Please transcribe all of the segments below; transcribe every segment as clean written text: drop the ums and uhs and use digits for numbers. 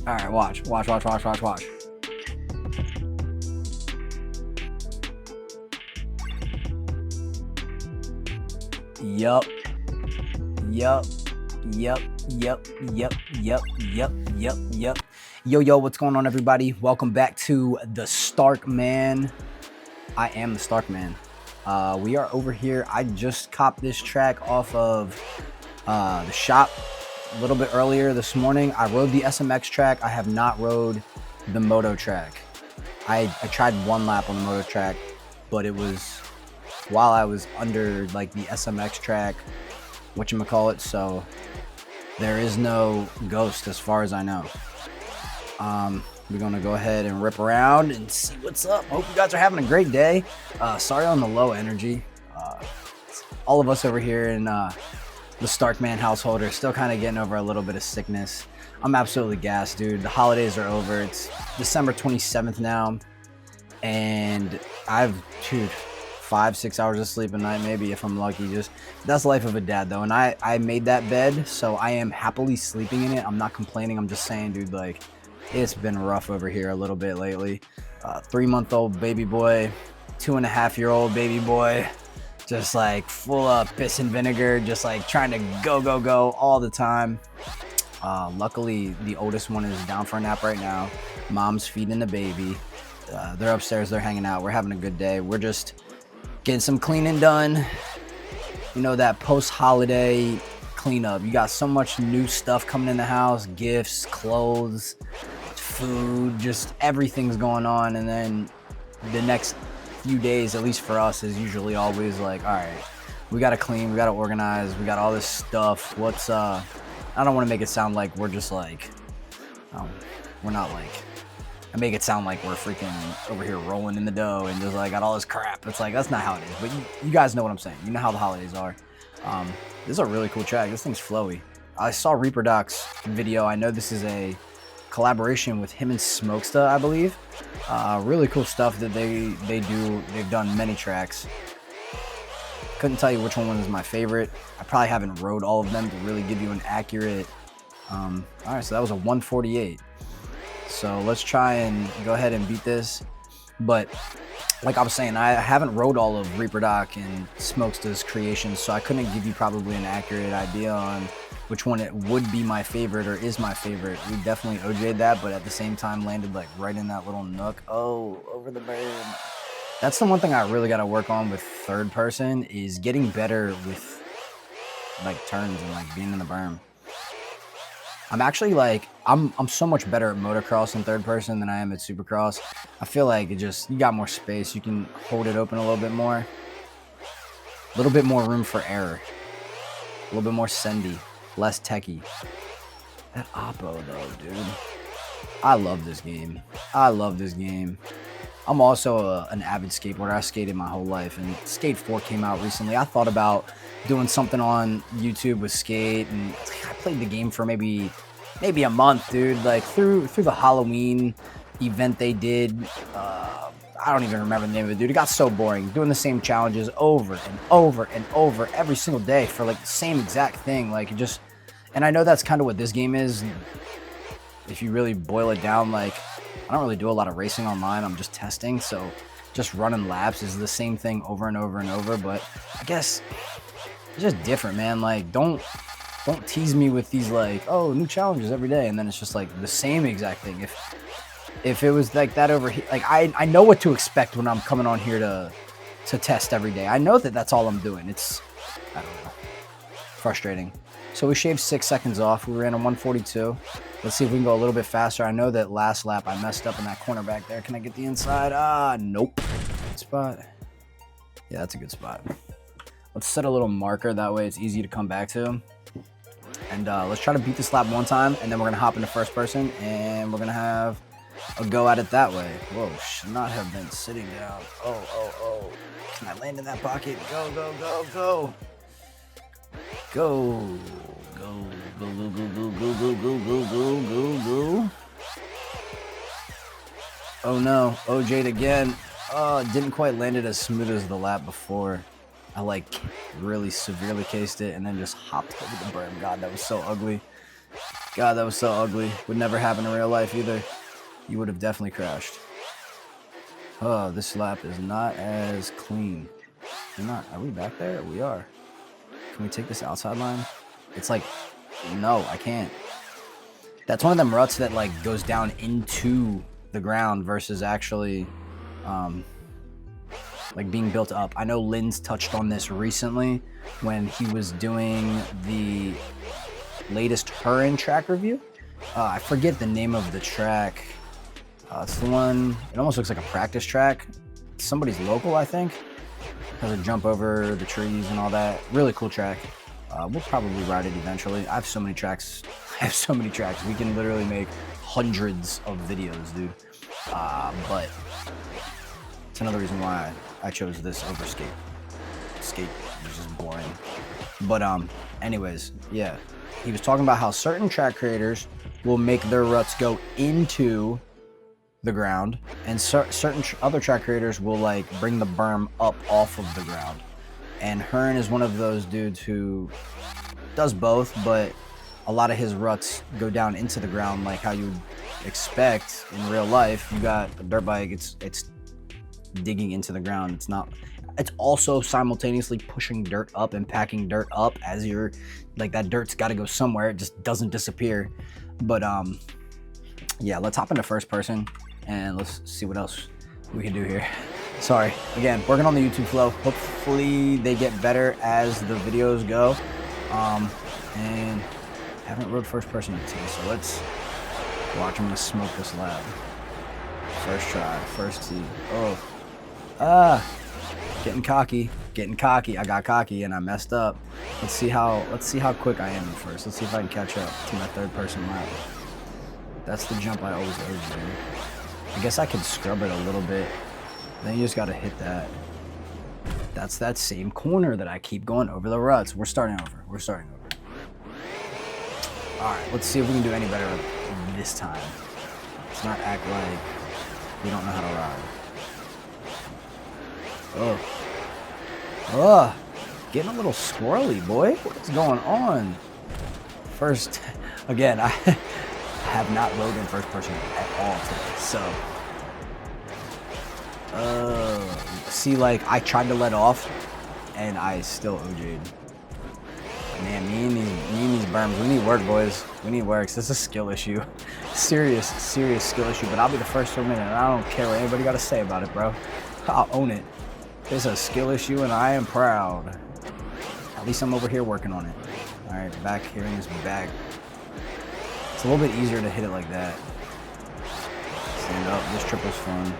All right, watch. Yup. Yo, what's going on, everybody? Welcome back to the Stark Man. I am the Stark Man. We are over here. I just copped this track off of the shop a little bit earlier this morning. I rode the SMX track. I have not rode the moto track. I tried one lap on the moto track, but it was while I was under like the SMX track, whatchamacallit, so there is no ghost as far as I know. We're gonna go ahead and rip around and see what's up. Hope you guys are having a great day. Sorry on the low energy. All of us over here in the Starkman household are still kind of getting over a little bit of sickness. I'm absolutely gassed, dude. The holidays are over. It's December 27th now, and I've 5-6 hours of sleep a night, maybe, if I'm lucky. Just that's the life of a dad, though. And I made that bed, so I am happily sleeping in it. I'm not complaining. I'm just saying, dude, like, it's been rough over here a little bit lately. 3-month-old baby boy, 2.5-year-old baby boy, just like full of piss and vinegar, just like trying to go all the time. Luckily, the oldest one is down for a nap right now. Mom's feeding the baby. They're upstairs. They're hanging out. We're having a good day. We're just getting some cleaning done. You know, that post-holiday cleanup. You got so much new stuff coming in the house, gifts, clothes, food, just everything's going on. And then the next few days, at least for us, is usually always like, all right, we got to clean, we got to organize, we got all this stuff. I don't want to make it sound like we're just like, we're not like, I make it sound like we're freaking over here rolling in the dough and just like got all this crap. It's like, that's not how it is. But you guys know what I'm saying. You know how the holidays are. This is a really cool track. This thing's flowy. I saw Reaper Doc's video. I know this is a collaboration with him and Smokesta, I believe. Really cool stuff that they do. They've done many tracks. Couldn't tell you which one is my favorite. I probably haven't rode all of them to really give you an accurate. All right, so that was a 148. So let's try and go ahead and beat this. But like I was saying, I haven't rode all of Reaper Doc and Smokesta's creations, so I couldn't give you probably an accurate idea on which one it would be my favorite or is my favorite. We definitely OJ'd that, but at the same time landed like right in that little nook. Oh, over the berm. That's the one thing I really got to work on with third person, is getting better with like turns and like being in the berm. I'm actually like, I'm so much better at motocross in third person than I am at supercross. I feel like you got more space. You can hold it open a little bit more. A little bit more room for error. A little bit more sendy, less techie. That Oppo though, dude. I love this game. I'm also an avid skateboarder. I skated my whole life, and Skate 4 came out recently. I thought about doing something on YouTube with Skate, and I played the game for maybe a month, dude. Like through the Halloween event they did. I don't even remember the name of it, dude. It got so boring doing the same challenges over and over and over every single day for like the same exact thing. Like it just, and I know that's kind of what this game is. If you really boil it down, like I don't really do a lot of racing online. I'm just testing, so just running laps is the same thing over and over and over. But I guess it's just different, man. Like don't tease me with these like, oh, new challenges every day, and then it's just like the same exact thing. If it was like that over here, like I know what to expect when I'm coming on here to test every day. I know that that's all I'm doing. It's, I don't know, frustrating. So we shaved 6 seconds off. We ran a 142. Let's see if we can go a little bit faster. I know that last lap I messed up in that corner back there. Can I get the inside? Nope. Good spot. Yeah, that's a good spot. Let's set a little marker. That way it's easy to come back to. And let's try to beat this lap one time, and then we're going to hop into first person, and we're going to have a go at it that way. Whoa, should not have been sitting down. Oh. Can I land in that pocket? Go. Go. Oh no, OJ'd again. Didn't quite land it as smooth as the lap before. I like really severely cased it and then just hopped over the berm. God, that was so ugly. God, that was so ugly. Would never happen in real life either. You would have definitely crashed. Oh, this lap is not as clean. We're not. Are we back there? We are. Can we take this outside line? It's like, no, I can't. That's one of them ruts that like goes down into the ground versus actually like being built up. I know Lynn's touched on this recently when he was doing the latest Hurin track review. I forget the name of the track. It's the one, it almost looks like a practice track. Somebody's local, I think. Has a jump over the trees and all that. Really cool track. We'll probably ride it eventually. I have so many tracks. We can literally make hundreds of videos, dude. But it's another reason why I chose this over skate. Skate is just boring. But anyways, yeah. He was talking about how certain track creators will make their ruts go into the ground, and certain other track creators will like bring the berm up off of the ground. And Hurin is one of those dudes who does both, but a lot of his ruts go down into the ground like how you would expect in real life. You got a dirt bike, it's digging into the ground. It's also simultaneously pushing dirt up and packing dirt up as you're like, that dirt's got to go somewhere. It just doesn't disappear. But yeah, let's hop into first person and let's see what else we can do here. Sorry, again, working on the YouTube flow. Hopefully they get better as the videos go. And I haven't rode first person yet today, so let's watch. I'm gonna smoke this lap. First try, first tee. Oh, getting cocky. I got cocky and I messed up. Let's see how quick I am at first. Let's see if I can catch up to my third person lap. That's the jump I always urge there. I guess I could scrub it a little bit. Then you just gotta hit that. That's that same corner that I keep going over the ruts. We're starting over. All right, let's see if we can do any better this time. Let's not act like we don't know how to ride. Oh, getting a little squirrely, boy. What's going on? First, again, I have not rode in first person at all today, so. See, like, I tried to let off, and I still OJ'd. Man, me and these berms, we need work, boys. We need work. This is a skill issue. Serious skill issue, but I'll be the first to admit it, and I don't care what anybody got to say about it, bro. I'll own it. It's a skill issue, and I am proud. At least I'm over here working on it. All right, back here in this bag. It's a little bit easier to hit it like that. Stand up. This trip was fun.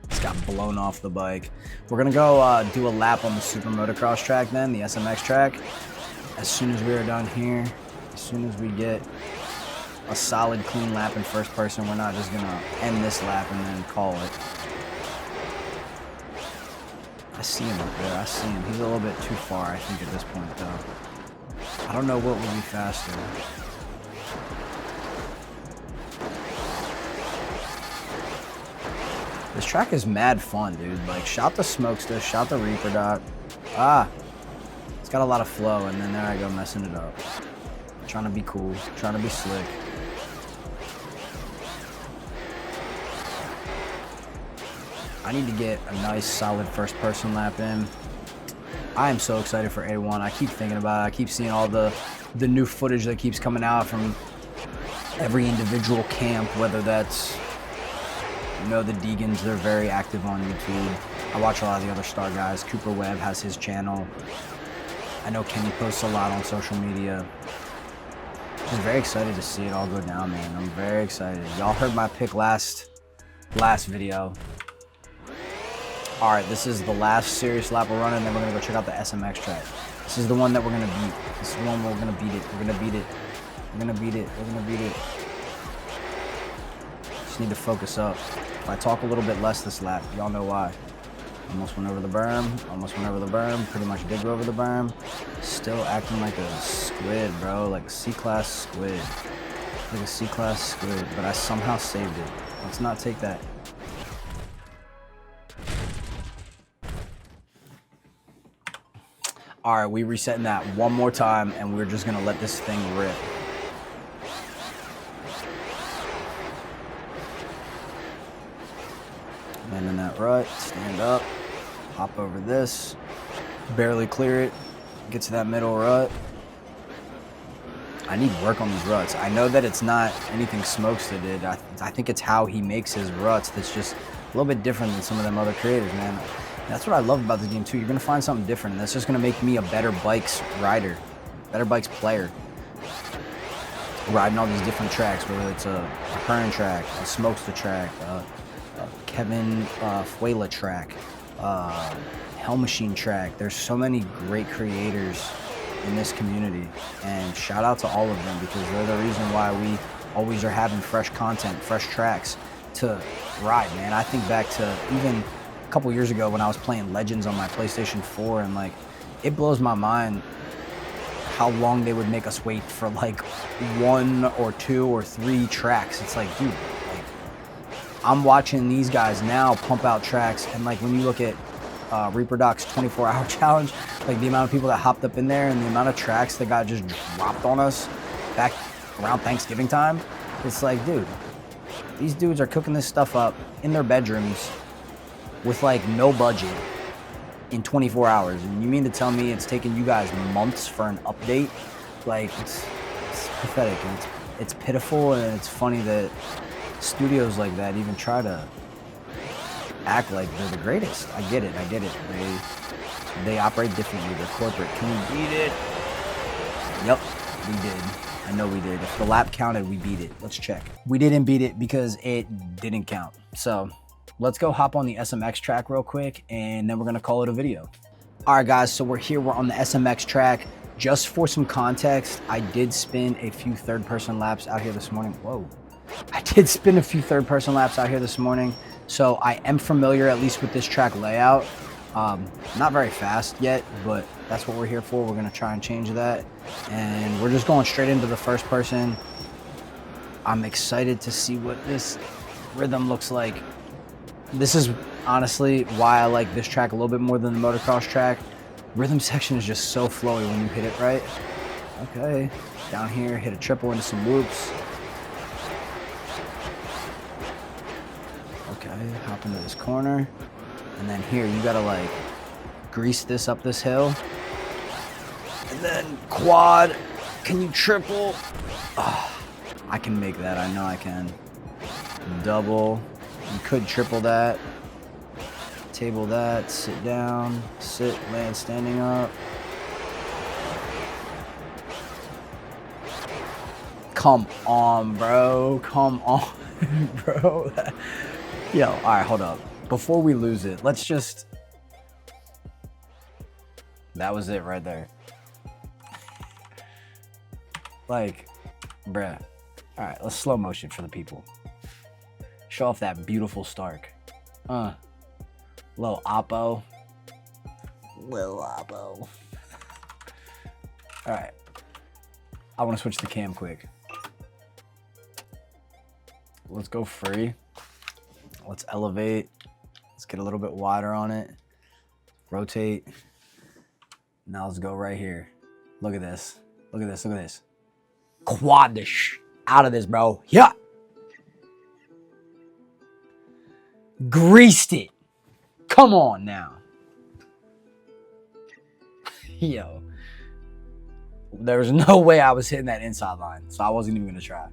It's got blown off the bike. We're gonna go do a lap on the super motocross track then, the SMX track. As soon as we are done here, as soon as we get a solid clean lap in first person, we're not just gonna end this lap and then call it. I see him up there, He's a little bit too far, I think, at this point though. I don't know what would be faster. This track is mad fun, dude. Like, shout the Smokester, shout the Reaper Dot. It's got a lot of flow, and then there I go messing it up. Trying to be cool, trying to be slick. I need to get a nice, solid first-person lap in. I am so excited for A1. I keep thinking about it. I keep seeing all the new footage that keeps coming out from every individual camp, whether that's, you know, the Deegans, they're very active on YouTube. I watch a lot of the other star guys. Cooper Webb has his channel. I know Kenny posts a lot on social media. Just very excited to see it all go down, man. I'm very excited. Y'all heard my pick last video. All right, this is the last serious lap we're running, then we're gonna go check out the SMX track. This is the one that we're gonna beat. This is the one we're gonna beat it. We're gonna beat it. We're gonna beat it. We're gonna beat it. Just need to focus up. If I talk a little bit less this lap, y'all know why. Almost went over the berm, pretty much did go over the berm. Still acting like a squid, bro, like a C-class squid. Like a C-class squid, but I somehow saved it. Let's not take that. All right, we resetting that one more time, and we're just gonna let this thing rip. Land in that rut, stand up, hop over this, barely clear it, get to that middle rut. I need work on these ruts. I know that it's not anything Smokesta did. I think it's how he makes his ruts that's just a little bit different than some of them other creators, man. That's what I love about this game too. You're gonna find something different, and that's just gonna make me a better bikes rider, better bikes player. Riding all these different tracks, whether it's a Hearn track, a Smokesta track, a Kevin Fuela track, Hell Machine track. There's so many great creators in this community, and shout out to all of them, because they're the reason why we always are having fresh content, fresh tracks to ride, man. I think back to even a couple years ago when I was playing Legends on my PlayStation 4, and like, it blows my mind how long they would make us wait for like 1 or 2 or 3 tracks. It's like, dude, like, I'm watching these guys now pump out tracks, and like when you look at Reaper Doc's 24-hour challenge, like the amount of people that hopped up in there and the amount of tracks that got just dropped on us back around Thanksgiving time, it's like, dude, these dudes are cooking this stuff up in their bedrooms with like no budget in 24 hours. And you mean to tell me it's taking you guys months for an update? Like, it's pathetic, and it's pitiful, and it's funny that studios like that even try to act like they're the greatest. I get it. They operate differently. They're corporate. Can we beat it? Yep, we did. I know we did. If the lap counted, we beat it. Let's check. We didn't beat it because it didn't count. So let's go hop on the SMX track real quick, and then we're gonna call it a video. All right, guys, so we're here. We're on the SMX track. Just for some context, I did spin a few third-person laps out here this morning. Whoa. I did spin a few third-person laps out here this morning, so I am familiar at least with this track layout. Not very fast yet, but that's what we're here for. We're gonna try and change that, and we're just going straight into the first person. I'm excited to see what this rhythm looks like. This is honestly why I like this track a little bit more than the motocross track. Rhythm section is just so flowy when you hit it right. Okay, down here, hit a triple into some whoops. Okay, hop into this corner. And then here, you gotta like grease this up this hill. And then quad, can you triple? Oh, I can make that, I know I can. Double, you could triple that. Table that, sit down, sit, land standing up. Come on, bro, come on, bro. Yo, all right, hold up. Before we lose it, let's just, that was it right there. Like, bruh. All right, let's slow motion for the people. Show off that beautiful Stark. Little Oppo. All right. I want to switch the cam quick. Let's go free. Let's elevate. Let's get a little bit wider on it. Rotate. Now let's go right here. Look at this. Look at this. Look at this. Quad the out of this, bro. Yeah. Greased it. Come on now. Yo. There was no way I was hitting that inside line, so I wasn't even gonna try.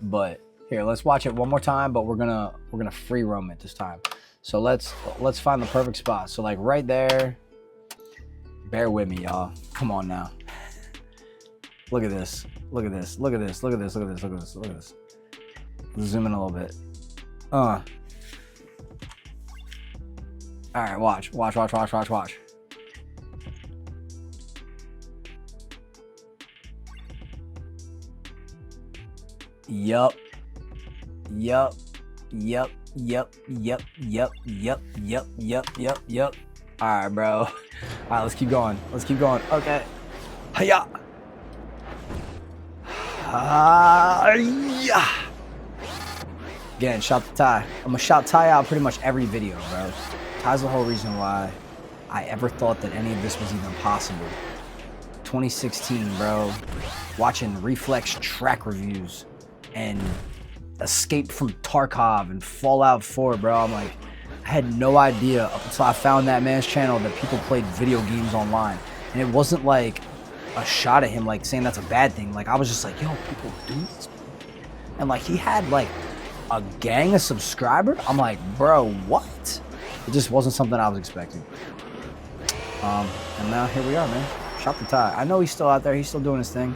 But here, let's watch it one more time, but we're gonna free roam it this time. So let's find the perfect spot. So like right there. Bear with me, y'all. Come on now. Look at this. Look at this. Look at this. Look at this. Look at this. Look at this. Look at this. Let's zoom in a little bit. All right, watch. Watch, watch, watch, watch, watch. Yup. Yup. Yup. Yup. Yup. Yup. Yup. Yup. Yup. Yup. Yup. All right, bro. All right, let's keep going. Let's keep going. Okay. Hiya. Yeah. Again, shout to Ty. I'm gonna shout Ty out pretty much every video, bro. Ty's the whole reason why I ever thought that any of this was even possible. 2016, bro, watching Reflex track reviews and Escape from Tarkov and Fallout 4, bro. I'm like, I had no idea up until I found that man's channel that people played video games online. And it wasn't like a shot at him, like saying that's a bad thing. Like, I was just like, yo, people do this? And like, he had like a gang of subscribers. I'm like, bro, what? It just wasn't something I was expecting. And now here we are, man. Shop the tie. I know he's still out there. He's still doing his thing.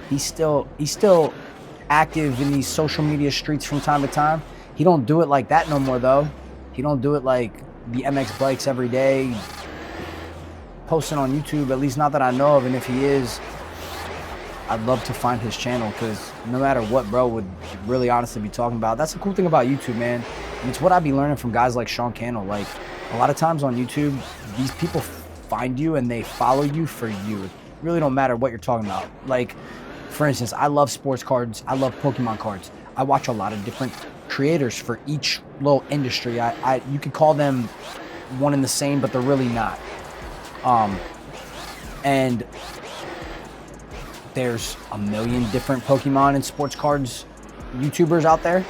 He's still active in these social media streets from time to time. He don't do it like that no more, though. He don't do it like the MX bikes every day, posting on YouTube, at least not that I know of. And if he is, I'd love to find his channel, because no matter what bro would really honestly be talking about, that's the cool thing about YouTube, man. And it's what I be learning from guys like Sean Cannell. Like, a lot of times on YouTube, these people find you and they follow you for you. It really don't matter what you're talking about. Like, for instance, I love sports cards. I love Pokemon cards. I watch a lot of different creators for each little industry. You could call them one and the same, but they're really not. And there's a million different Pokemon and sports cards YouTubers out there.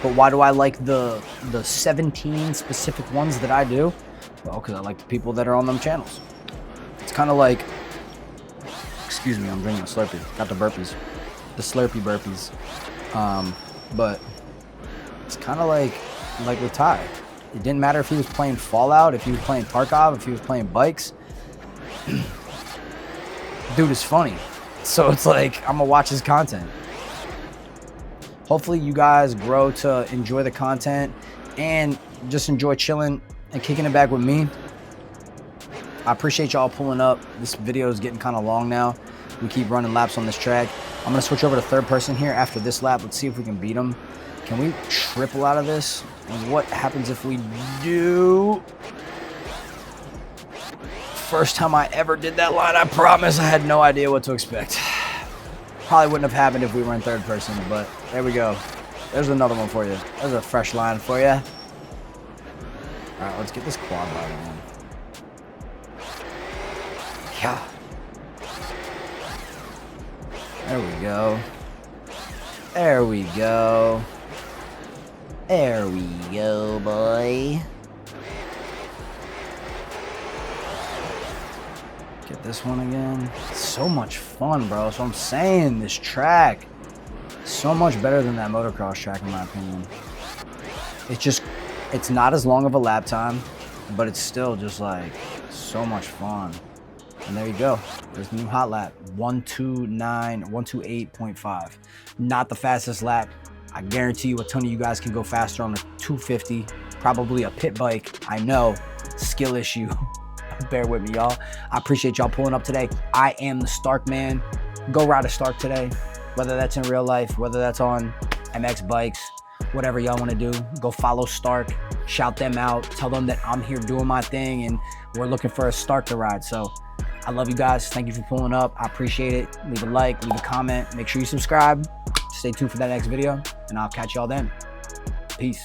But why do I like the 17 specific ones that I do? Well, because I like the people that are on them channels. It's kind of like, excuse me, I'm drinking a Slurpee. Got the burpees. The Slurpee burpees. But it's kind of like with Ty. It didn't matter if he was playing Fallout, if he was playing Tarkov, if he was playing bikes. Dude is funny. So it's like, I'm gonna watch his content. Hopefully you guys grow to enjoy the content and just enjoy chilling and kicking it back with me. I appreciate y'all pulling up. This video is getting kind of long now. We keep running laps on this track. I'm gonna switch over to third person here after this lap. Let's see if we can beat him. Can we triple out of this? And what happens if we do? First time I ever did that line, I promise I had no idea what to expect. Probably wouldn't have happened if we were in third person, but there we go. There's another one for you. There's a fresh line for you. All right, let's get this quad line on. Yeah. There we go. There we go. There we go, boy. Get this one again. It's so much fun, bro. So I'm saying, this track is so much better than that motocross track, in my opinion. It's not as long of a lap time, but it's still just like so much fun. And there you go. There's the new hot lap. 128.5. Not the fastest lap. I guarantee you a ton of you guys can go faster on a 250. Probably a pit bike. I know. Skill issue. Bear with me, y'all. I appreciate y'all pulling up today. I am the Stark Man. Go ride a Stark today. Whether that's in real life, whether that's on MX bikes, whatever y'all want to do. Go follow Stark. Shout them out. Tell them that I'm here doing my thing and we're looking for a Stark to ride. So I love you guys. Thank you for pulling up. I appreciate it. Leave a like, leave a comment. Make sure you subscribe. Stay tuned for that next video, and I'll catch y'all then. Peace.